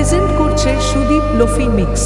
Present করছে Sudip lo-fi mix.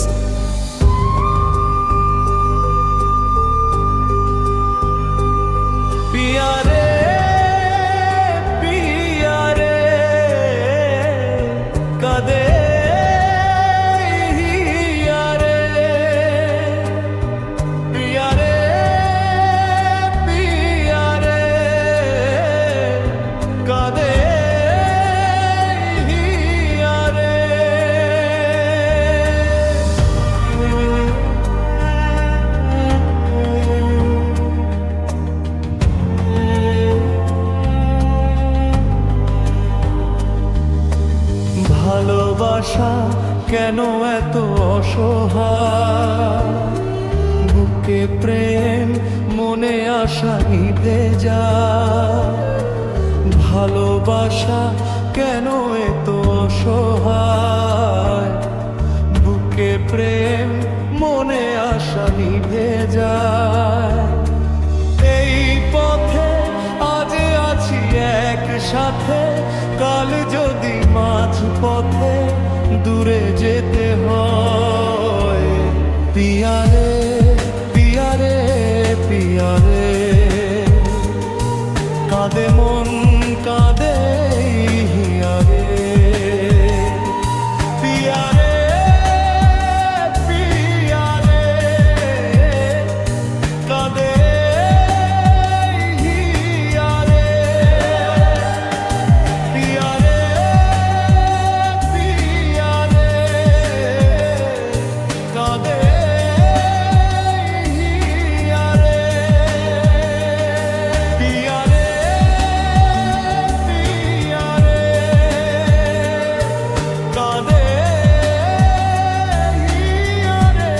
ভালোবাসা কেন এত অসহায়, বুকে প্রেম মনে আশা নিভে যায়। ভালোবাসা কেন এত অসহায়, বুকে প্রেম মনে আশা নিভে যায়। এই পথে আজ আছি একসাথে, কাল যদি মাঝ পথে দূরে যেতে হয়। পিয়ারে পিয়ারে পিয়ারে, কাঁদে মন কাঁদে হিয়ারে। পিয়ারে পিয়ারে, কাঁদে হিয়ারে। পিয়ারে পিয়ারে, কাঁদে হিয়ারে। পিয়ারে পিয়ারে, কাঁদে হিয়ারে।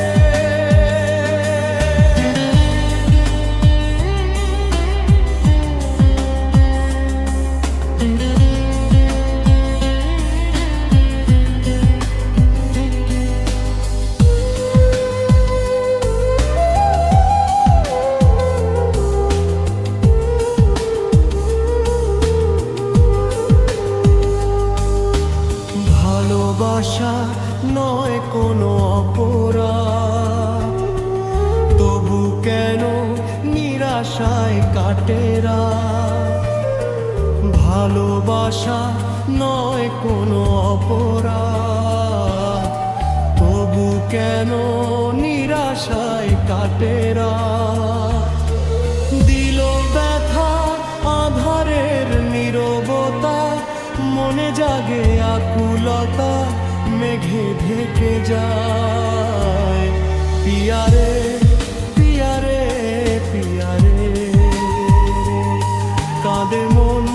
ভালোবাসা নয় কোনো অপরাধ, তবু কেন নিরাশায় কাটে রাত। ভালোবাসা নয় কোনো অপরাধ, তবু কেন নিরাশায় কাটে রাত। দিল ব্যথা আধারের নীরবতা, মনে জাগে আকুলতা, মেঘে ঢেকে যায়। পিয়ারে পিয়ারে পিয়ারে, কাঁদে মন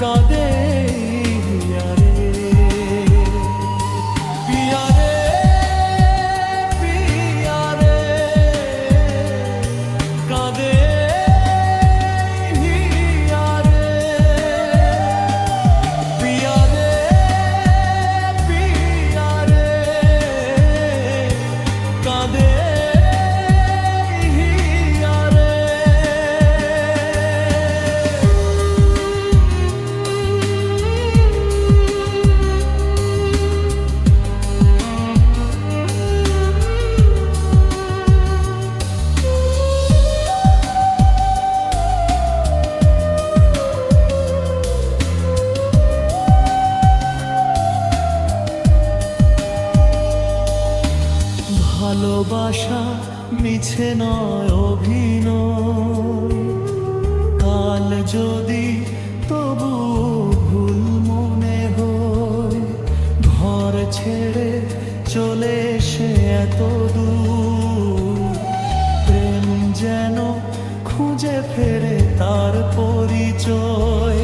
কাঁদে হিয়ারে। পিয়ারে পিয়ারে, কাঁদে হিয়ারে। পিয়ারে পিয়ারে, কাঁদে হিয়ারে। ভালোবাসা মিছে নয় অভিনয়, কাল যদি তবু ভুল মনে হয়। ঘর ছেড়ে চলে এসে এত দূর, প্রেম যেন খুঁজে ফেরে তার পরিচয়।